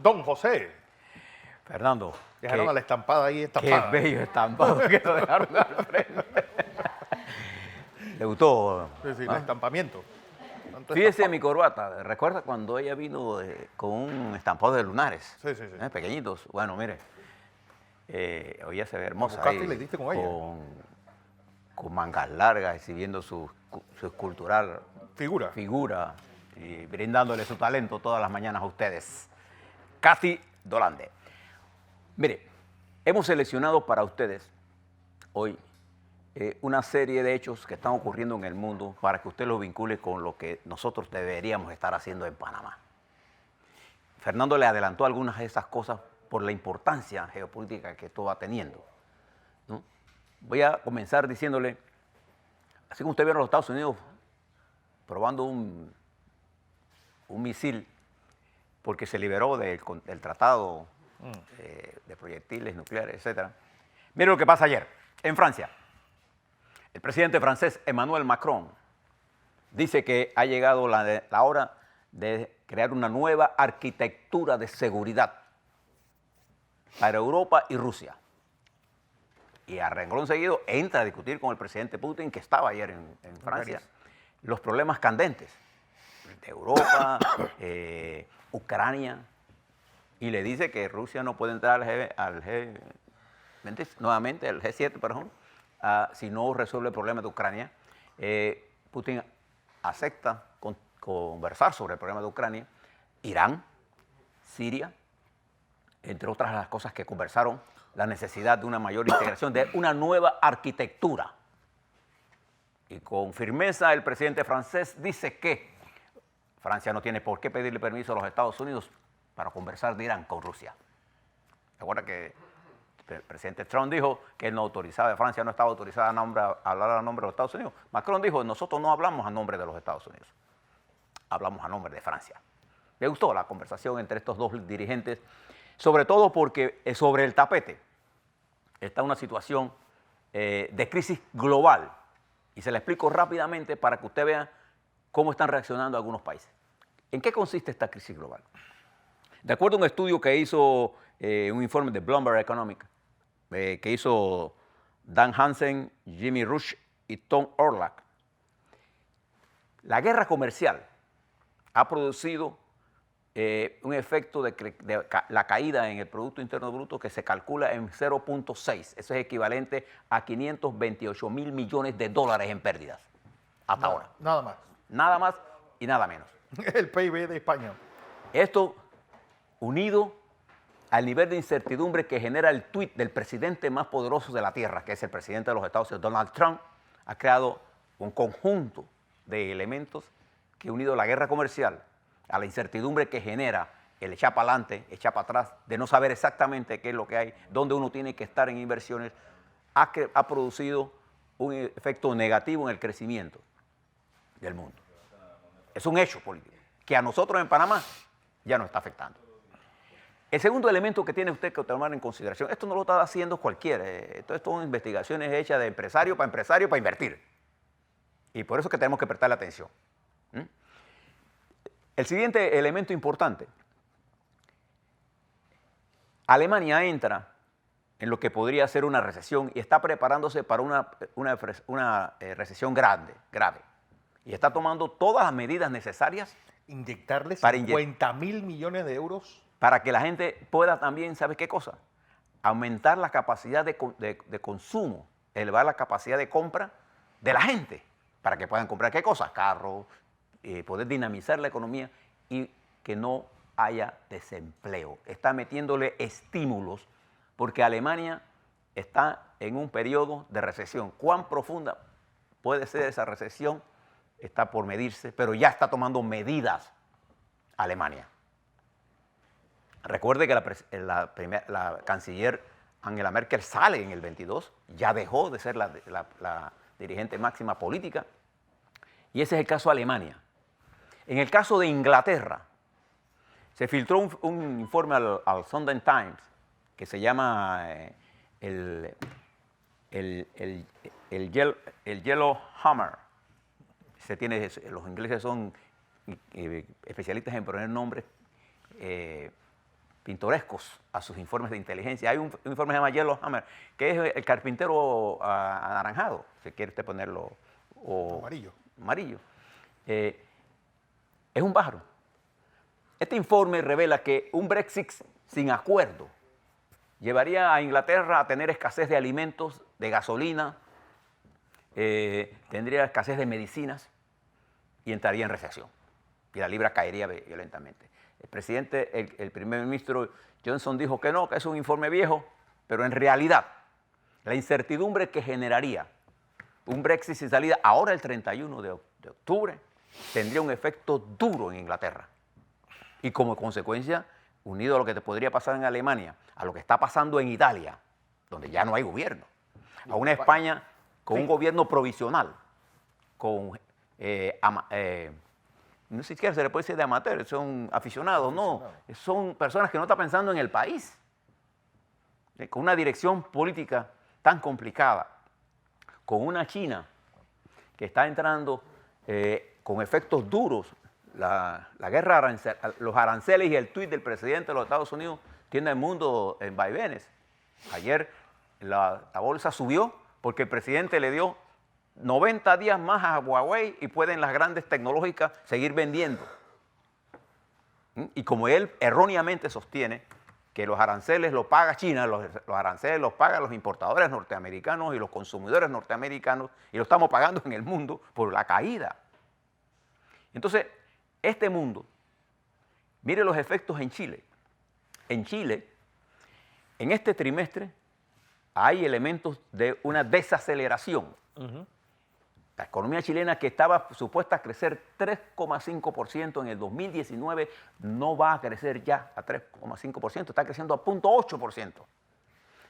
Don José. Fernando. Dejaron a la estampada ahí Qué estampada. bello estampado que lo dejaron al frente. ¿Le gustó? Sí, sí, el ¿Ah? estampamiento. Tanto Fíjese estampado. mi corbata. ¿Recuerda cuando ella vino con un estampado de lunares? Sí, sí, sí. Pequeñitos. Bueno, mire. Ella se ve hermosa buscaste ahí. y le diste con ella. Con mangas largas, exhibiendo su escultural Figura. y brindándole su talento todas las mañanas a ustedes. Kathy Dolande. Mire, hemos seleccionado para ustedes hoy una serie de hechos que están ocurriendo en el mundo para que usted los vincule con lo que nosotros deberíamos estar haciendo en Panamá. Fernando le adelantó algunas de esas cosas por la importancia geopolítica que esto va teniendo, ¿no? Voy a comenzar diciéndole, así como usted vio en los Estados Unidos probando un misil porque se liberó del tratado de proyectiles nucleares, etc. Mire lo que pasa ayer en Francia. El presidente francés Emmanuel Macron dice que ha llegado la hora de crear una nueva arquitectura de seguridad para Europa y Rusia. Y a renglón seguido entra a discutir con el presidente Putin, que estaba ayer en Francia, los problemas candentes de Europa, Ucrania, y le dice que Rusia no puede entrar nuevamente al G7, perdón, si no resuelve el problema de Ucrania. Putin acepta conversar sobre el problema de Ucrania, Irán, Siria, entre otras las cosas que conversaron, la necesidad de una mayor integración, de una nueva arquitectura. Y con firmeza el presidente francés dice que Francia no tiene por qué pedirle permiso a los Estados Unidos para conversar de Irán con Rusia. Recuerda que el presidente Trump dijo que él no autorizaba, Francia no estaba autorizada a hablar a nombre de los Estados Unidos. Macron dijo, nosotros no hablamos a nombre de los Estados Unidos, hablamos a nombre de Francia. Me gustó la conversación entre estos dos dirigentes, sobre todo porque sobre el tapete está una situación de crisis global. Y se la explico rápidamente para que usted vea cómo están reaccionando algunos países. ¿En qué consiste esta crisis global? De acuerdo a un estudio que hizo un informe de Bloomberg Economic, que hizo Dan Hansen, Jimmy Rush y Tom Orlack, la guerra comercial ha producido un efecto de la caída en el Producto Interno Bruto que se calcula en 0.6. Eso es equivalente a 528 mil millones de dólares en pérdidas hasta ahora. Nada más. Nada más y nada menos. El PIB de España. Esto unido al nivel de incertidumbre que genera el tuit del presidente más poderoso de la Tierra, que es el presidente de los Estados Unidos, Donald Trump, ha creado un conjunto de elementos que, unido a la guerra comercial, a la incertidumbre que genera el echar para adelante, echar para atrás, de no saber exactamente qué es lo que hay, dónde uno tiene que estar en inversiones, ha producido un efecto negativo en el crecimiento del mundo. Es un hecho político que a nosotros en Panamá ya nos está afectando. El segundo elemento que tiene usted que tomar en consideración, esto no lo está haciendo cualquiera, esto son investigaciones hechas de empresario para invertir. Y por eso es que tenemos que prestarle atención. El siguiente elemento importante, Alemania entra en lo que podría ser una recesión y está preparándose para una recesión grave. Y está tomando todas las medidas necesarias Inyectarle para 50.000 millones de euros. para que la gente pueda también, ¿sabe qué cosa? Aumentar la capacidad de consumo, elevar la capacidad de compra de la gente, para que puedan comprar, ¿qué cosas? Carros, poder dinamizar la economía y que no haya desempleo. Está metiéndole estímulos porque Alemania está en un periodo de recesión. ¿Cuán profunda puede ser esa recesión? Está por medirse, pero ya está tomando medidas Alemania. Recuerde que la canciller Angela Merkel sale en el 22, ya dejó de ser la dirigente máxima política, y ese es el caso de Alemania. En el caso de Inglaterra, se filtró un informe al Sunday Times que se llama el Yellow Hammer. Los ingleses son especialistas en poner nombres pintorescos a sus informes de inteligencia. Hay un informe que se llama Yellowhammer, que es el carpintero anaranjado, si quiere usted ponerlo, o amarillo. Es un pájaro. Este informe revela que un Brexit sin acuerdo llevaría a Inglaterra a tener escasez de alimentos, de gasolina, tendría escasez de medicinas y entraría en recesión. Y la libra caería violentamente. El presidente, el primer ministro Johnson dijo que no, que es un informe viejo, pero en realidad la incertidumbre que generaría un Brexit sin salida ahora el 31 de octubre tendría un efecto duro en Inglaterra. Y como consecuencia, unido a lo que te podría pasar en Alemania, a lo que está pasando en Italia, donde ya no hay gobierno, a una España con un gobierno provisional, con, no sé si se le puede decir de amateur, son aficionados, no, son personas que no están pensando en el país, con una dirección política tan complicada, con una China que está entrando con efectos duros. La guerra, los aranceles y el tuit del presidente de los Estados Unidos tiene el mundo en vaivenes. Ayer la bolsa subió porque el presidente le dio 90 días más a Huawei y pueden las grandes tecnológicas seguir vendiendo. Y como él erróneamente sostiene que los aranceles los paga China, los aranceles los pagan los importadores norteamericanos y los consumidores norteamericanos, y lo estamos pagando en el mundo por la caída. Entonces, este mundo, mire los efectos en Chile. En Chile, en este trimestre, hay elementos de una desaceleración. La economía chilena, que estaba supuesta a crecer 3,5% en el 2019, no va a crecer ya a 3,5%, está creciendo a 0,8%.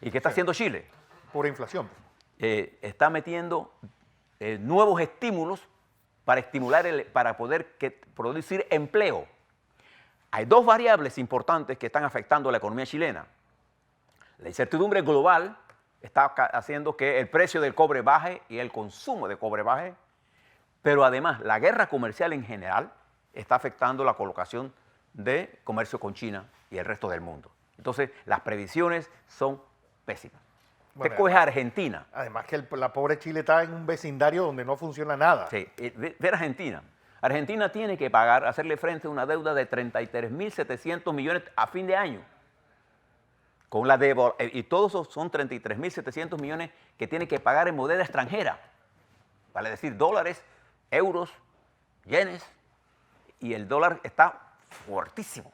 ¿Y qué está haciendo Chile? Por inflación. Está metiendo nuevos estímulos para estimular, para poder producir empleo. Hay dos variables importantes que están afectando a la economía chilena. La incertidumbre global está haciendo que el precio del cobre baje y el consumo de cobre baje, pero además la guerra comercial en general está afectando la colocación de comercio con China y el resto del mundo. Entonces, las previsiones son pésimas. Bueno, te coges a Argentina. Además que la pobre Chile está en un vecindario donde no funciona nada. Sí, ver Argentina. Argentina tiene que pagar, hacerle frente a una deuda de 33.700 millones a fin de año. Con la y todos esos son 33.700 millones que tiene que pagar en moneda extranjera. Vale decir, dólares, euros, yenes, y el dólar está fuertísimo.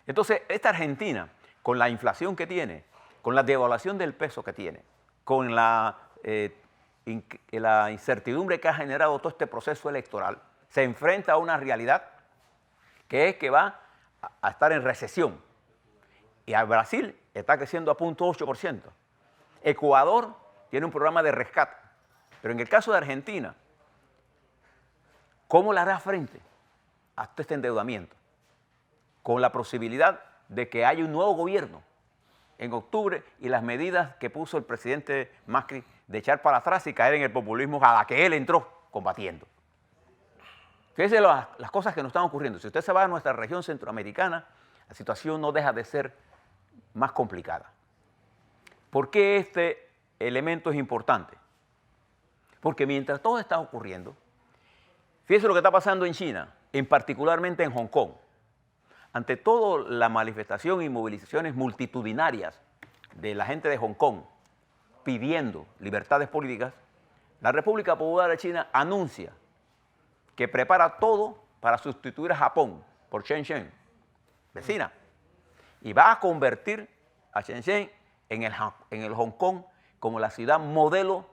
Entonces, esta Argentina, con la inflación que tiene, con la devaluación del peso que tiene, con la incertidumbre que ha generado todo este proceso electoral, se enfrenta a una realidad que es que va a estar en recesión. Y a Brasil está creciendo a 0,8%. Ecuador tiene un programa de rescate. Pero en el caso de Argentina, ¿cómo le hará frente a este endeudamiento? Con la posibilidad de que haya un nuevo gobierno en octubre y las medidas que puso el presidente Macri de echar para atrás y caer en el populismo a la que él entró combatiendo. Fíjense las cosas que nos están ocurriendo. Si usted se va a nuestra región centroamericana, la situación no deja de ser más complicada. ¿Por qué este elemento es importante? Porque mientras todo está ocurriendo, fíjense lo que está pasando en China, particularmente en Hong Kong. Ante todo, la manifestación y movilizaciones multitudinarias de la gente de Hong Kong pidiendo libertades políticas, la República Popular de China anuncia que prepara todo para sustituir a Japón por Shenzhen, vecina, y va a convertir a Shenzhen en el Hong Kong como la ciudad modelo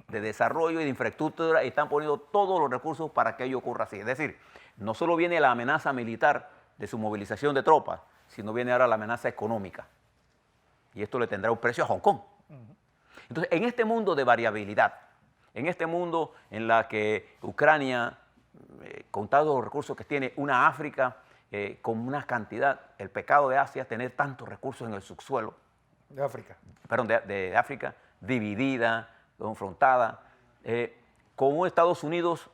de desarrollo y de infraestructura, y están poniendo todos los recursos para que ello ocurra así. Es decir, no solo viene la amenaza militar de su movilización de tropas, sino viene ahora la amenaza económica. Y esto le tendrá un precio a Hong Kong. Entonces, en este mundo de variabilidad, en este mundo en la que Ucrania, con todos los recursos que tiene, una África con una cantidad, el pecado de Asia, tener tantos recursos en el subsuelo. De África. Perdón, de África, dividida, confrontada, con un Estados Unidos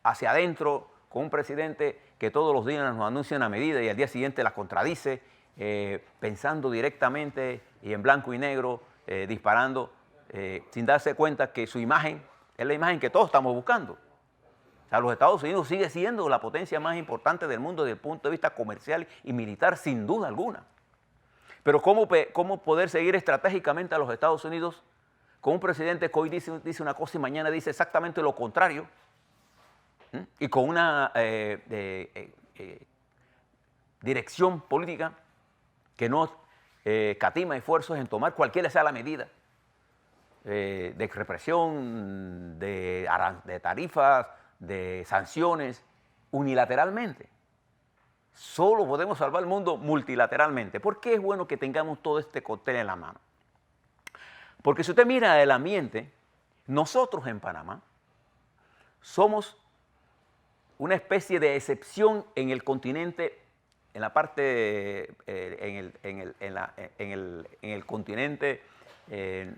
hacia adentro, con un presidente que todos los días nos anuncia una medida y al día siguiente la contradice, pensando directamente y en blanco y negro, disparando, sin darse cuenta que su imagen es la imagen que todos estamos buscando. O sea, los Estados Unidos sigue siendo la potencia más importante del mundo desde el punto de vista comercial y militar, sin duda alguna. Pero ¿cómo poder seguir estratégicamente a los Estados Unidos con un presidente que hoy dice una cosa y mañana dice exactamente lo contrario? Y con una dirección política que no catima esfuerzos en tomar cualquiera sea la medida de represión, de tarifas, de sanciones, unilateralmente. Solo podemos salvar el mundo multilateralmente. ¿Por qué es bueno que tengamos todo este cóctel en la mano? Porque si usted mira el ambiente, nosotros en Panamá somos una especie de excepción en el continente, en la parte, en el continente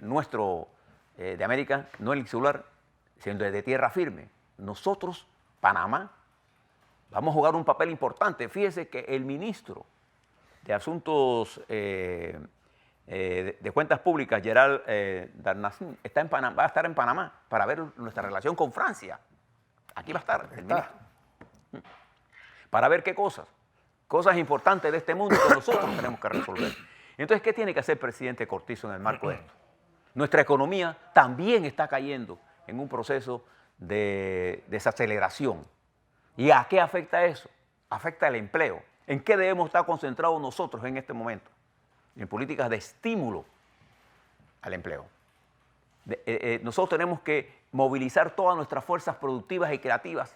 nuestro de América, no el insular, sino de tierra firme. Nosotros, Panamá, vamos a jugar un papel importante. Fíjese que el ministro de Asuntos de Cuentas Públicas, Gerald Darnassin, va a estar en Panamá para ver nuestra relación con Francia. Aquí va a estar el ministro. Para ver qué cosas. Cosas importantes de este mundo que nosotros tenemos que resolver. Entonces, ¿qué tiene que hacer el presidente Cortizo en el marco de esto? Nuestra economía también está cayendo en un proceso de desaceleración. ¿Y a qué afecta eso? Afecta el empleo. ¿En qué debemos estar concentrados nosotros en este momento? En políticas de estímulo al empleo. Nosotros tenemos que movilizar todas nuestras fuerzas productivas y creativas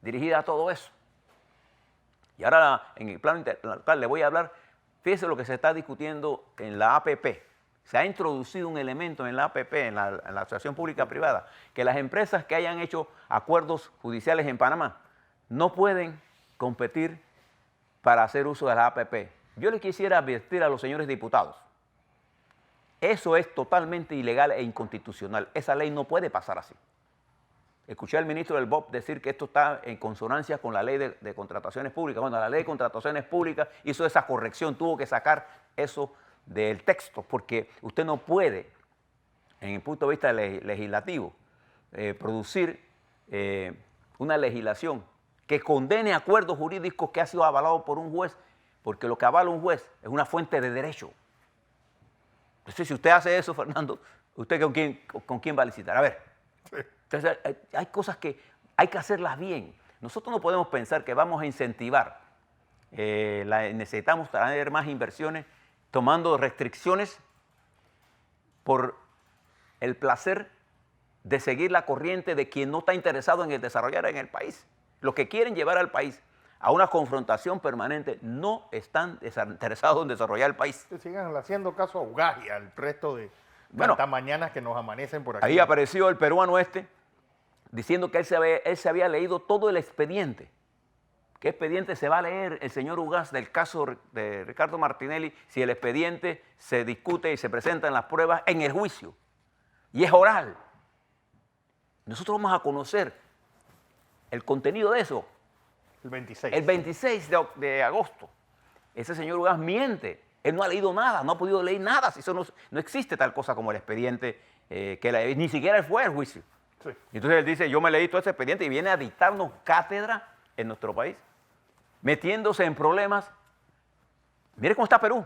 dirigidas a todo eso. Y ahora, en el plano internacional, le voy a hablar, fíjese lo que se está discutiendo en la APP. Se ha introducido un elemento en la APP, en la Asociación Pública Privada, que las empresas que hayan hecho acuerdos judiciales en Panamá no pueden competir para hacer uso de la APP. Yo les quisiera advertir a los señores diputados, eso es totalmente ilegal e inconstitucional. Esa ley no puede pasar así. Escuché al ministro del BOP decir que esto está en consonancia con la ley de contrataciones públicas. Bueno, la ley de contrataciones públicas hizo esa corrección, tuvo que sacar eso del texto, porque usted no puede, en el punto de vista legislativo, producir una legislación que condene acuerdos jurídicos que ha sido avalado por un juez, porque lo que avala un juez es una fuente de derecho. Entonces, si usted hace eso, Fernando, ¿usted con quién va a licitar? A ver, entonces, hay cosas que hay que hacerlas bien. Nosotros no podemos pensar que vamos a incentivar, necesitamos traer más inversiones, tomando restricciones por el placer de seguir la corriente de quien no está interesado en el desarrollar en el país. Los que quieren llevar al país a una confrontación permanente no están interesados en desarrollar el país. Que sigan haciendo caso a Ugás y al resto de mañanas que nos amanecen por aquí. Ahí apareció el peruano diciendo que él se había leído todo el expediente. ¿Qué expediente se va a leer el señor Ugás del caso de Ricardo Martinelli si el expediente se discute y se presentan las pruebas en el juicio? Y es oral. Nosotros vamos a conocer el contenido de eso. El 26. El 26 de agosto. Ese señor Ugás miente. Él no ha leído nada, no ha podido leer nada. Si eso no existe tal cosa como el expediente, ni siquiera él fue al juicio. Sí. Entonces él dice, yo me leí todo ese expediente y viene a dictarnos cátedra en nuestro país, metiéndose en problemas. Mire cómo está Perú.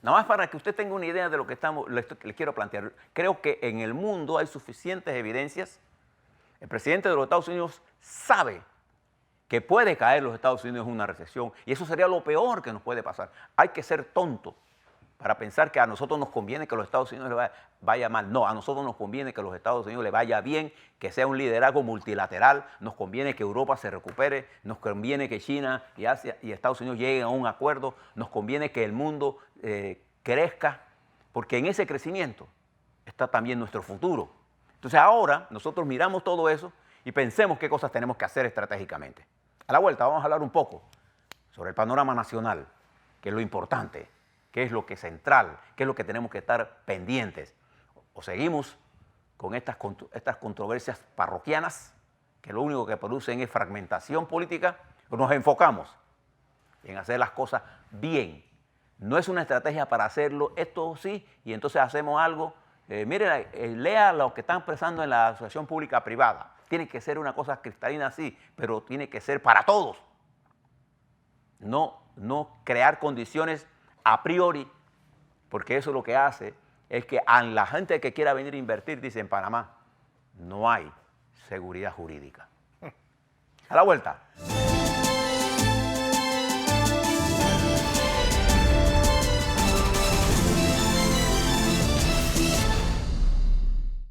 Nada más para que usted tenga una idea de lo que le quiero plantear. Creo que en el mundo hay suficientes evidencias. El presidente de los Estados Unidos sabe que puede caer los Estados Unidos en una recesión y eso sería lo peor que nos puede pasar. Hay que ser tonto para pensar que a nosotros nos conviene que a los Estados Unidos les vaya mal. No, a nosotros nos conviene que a los Estados Unidos les vaya bien, que sea un liderazgo multilateral, nos conviene que Europa se recupere, nos conviene que China y Asia y Estados Unidos lleguen a un acuerdo, nos conviene que el mundo crezca, porque en ese crecimiento está también nuestro futuro. Entonces ahora nosotros miramos todo eso y pensemos qué cosas tenemos que hacer estratégicamente. A la vuelta vamos a hablar un poco sobre el panorama nacional, que es lo importante, qué es lo que es central, qué es lo que tenemos que estar pendientes. O seguimos con estas controversias parroquianas, que lo único que producen es fragmentación política, o nos enfocamos en hacer las cosas bien. No es una estrategia para hacerlo, esto sí, y entonces hacemos algo. Mire, lea lo que están expresando en la asociación pública-privada. Tiene que ser una cosa cristalina así, pero tiene que ser para todos. No crear condiciones a priori, porque eso lo que hace es que a la gente que quiera venir a invertir, dice en Panamá, no hay seguridad jurídica. A la vuelta.